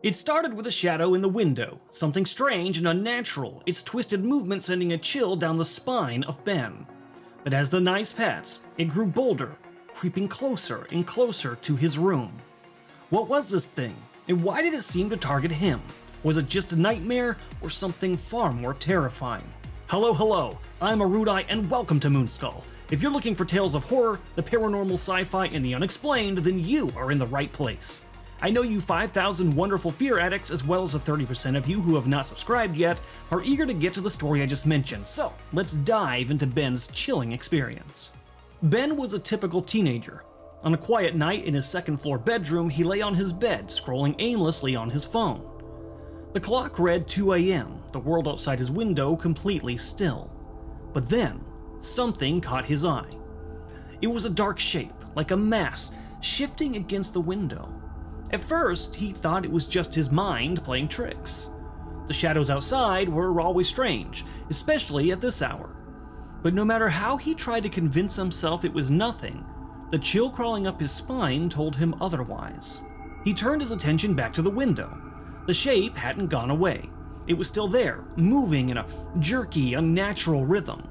It started with a shadow in the window, something strange and unnatural, its twisted movement sending a chill down the spine of Ben. But as the nights passed, it grew bolder, creeping closer and closer to his room. What was this thing, and why did it seem to target him? Was it just a nightmare, or something far more terrifying? Hello, I'm Erudite and welcome to Moonskull. If you're looking for tales of horror, the paranormal, sci-fi, and the unexplained, then you are in the right place. I know you 5,000 wonderful fear addicts, as well as the 30% of you who have not subscribed yet, are eager to get to the story I just mentioned, so let's dive into Ben's chilling experience. Ben was a typical teenager. On a quiet night in his second-floor bedroom, he lay on his bed, scrolling aimlessly on his phone. The clock read 2 a.m., the world outside his window completely still. But then, something caught his eye. It was a dark shape, like a mass, shifting against the window. At first, he thought it was just his mind playing tricks. The shadows outside were always strange, especially at this hour. But no matter how he tried to convince himself it was nothing, the chill crawling up his spine told him otherwise. He turned his attention back to the window. The shape hadn't gone away. It was still there, moving in a jerky, unnatural rhythm.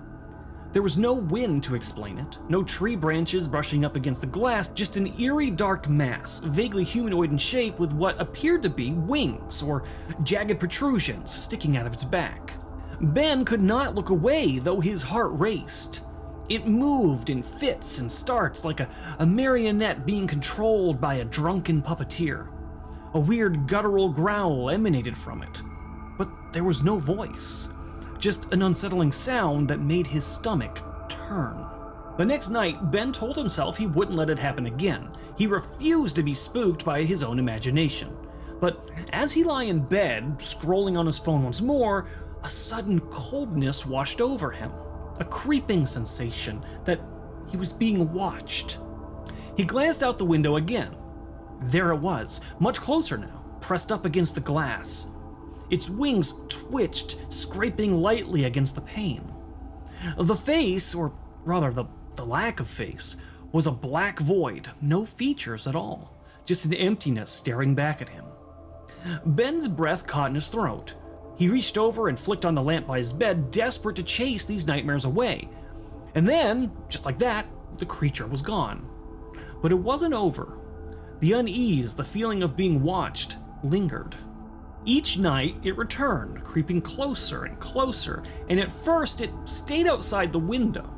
There was no wind to explain it, no tree branches brushing up against the glass, just an eerie dark mass, vaguely humanoid in shape with what appeared to be wings or jagged protrusions sticking out of its back. Ben could not look away, though his heart raced. It moved in fits and starts like a marionette being controlled by a drunken puppeteer. A weird guttural growl emanated from it, but there was no voice. Just an unsettling sound that made his stomach turn. The next night, Ben told himself he wouldn't let it happen again. He refused to be spooked by his own imagination. But as he lay in bed, scrolling on his phone once more, a sudden coldness washed over him. A creeping sensation that he was being watched. He glanced out the window again. There it was, much closer now, pressed up against the glass. Its wings twitched, scraping lightly against the pane. The face, or rather the lack of face, was a black void, no features at all, just an emptiness staring back at him. Ben's breath caught in his throat. He reached over and flicked on the lamp by his bed, desperate to chase these nightmares away. And then, just like that, the creature was gone. But it wasn't over. The unease, the feeling of being watched, lingered. Each night, it returned, creeping closer and closer, and at first it stayed outside the window.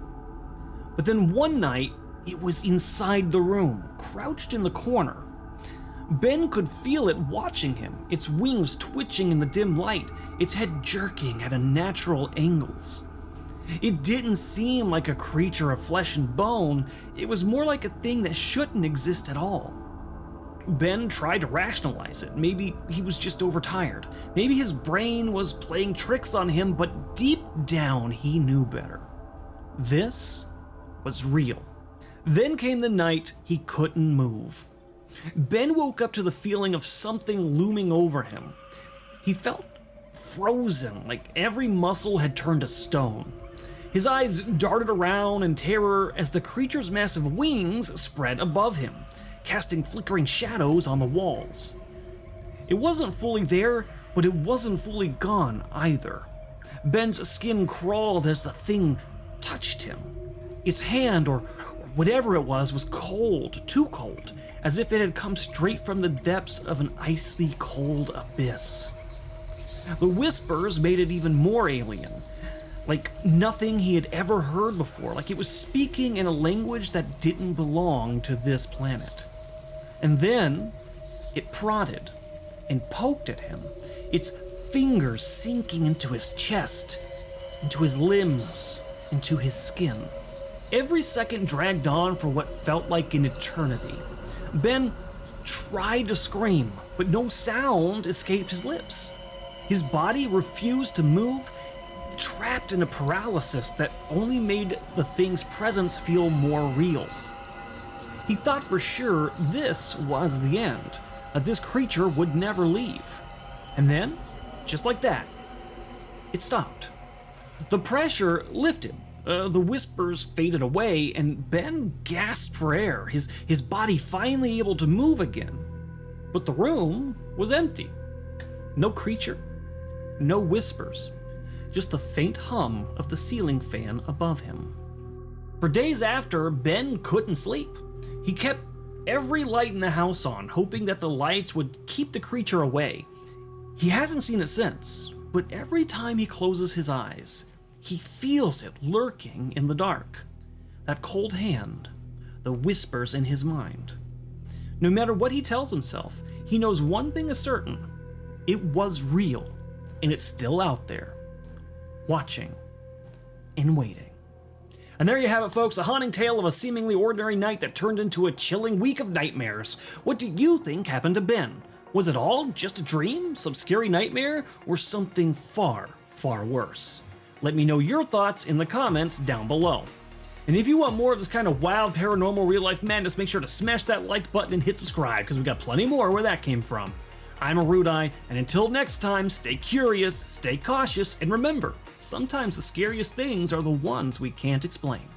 But then one night, it was inside the room, crouched in the corner. Ben could feel it watching him, its wings twitching in the dim light, its head jerking at unnatural angles. It didn't seem like a creature of flesh and bone, it was more like a thing that shouldn't exist at all. Ben tried to rationalize it. Maybe he was just overtired. Maybe his brain was playing tricks on him, but deep down he knew better. This was real. Then came the night he couldn't move. Ben woke up to the feeling of something looming over him. He felt frozen, like every muscle had turned to stone. His eyes darted around in terror as the creature's massive wings spread above him, casting flickering shadows on the walls. It wasn't fully there, but it wasn't fully gone either. Ben's skin crawled as the thing touched him. Its hand, or whatever it was cold, too cold, as if it had come straight from the depths of an icy cold abyss. The whispers made it even more alien, like nothing he had ever heard before, like it was speaking in a language that didn't belong to this planet. And then it prodded and poked at him, its fingers sinking into his chest, into his limbs, into his skin. Every second dragged on for what felt like an eternity. Ben tried to scream, but no sound escaped his lips. His body refused to move, trapped in a paralysis that only made the thing's presence feel more real. He thought for sure this was the end, that this creature would never leave. And then, just like that, it stopped. The pressure lifted, the whispers faded away, and Ben gasped for air, his body finally able to move again. But the room was empty. No creature, no whispers, just the faint hum of the ceiling fan above him. For days after, Ben couldn't sleep. He kept every light in the house on, hoping that the lights would keep the creature away. He hasn't seen it since, but every time he closes his eyes, he feels it lurking in the dark. That cold hand, the whispers in his mind. No matter what he tells himself, he knows one thing is certain. It was real, and it's still out there, watching and waiting. And there you have it, folks, a haunting tale of a seemingly ordinary night that turned into a chilling week of nightmares. What do you think happened to Ben? Was it all just a dream, some scary nightmare, or something far, far worse? Let me know your thoughts in the comments down below. And if you want more of this kind of wild, paranormal, real-life madness, make sure to smash that like button and hit subscribe, because we got plenty more where that came from. I'm a Rude Eye, and until next time, stay curious, stay cautious, and remember, sometimes the scariest things are the ones we can't explain.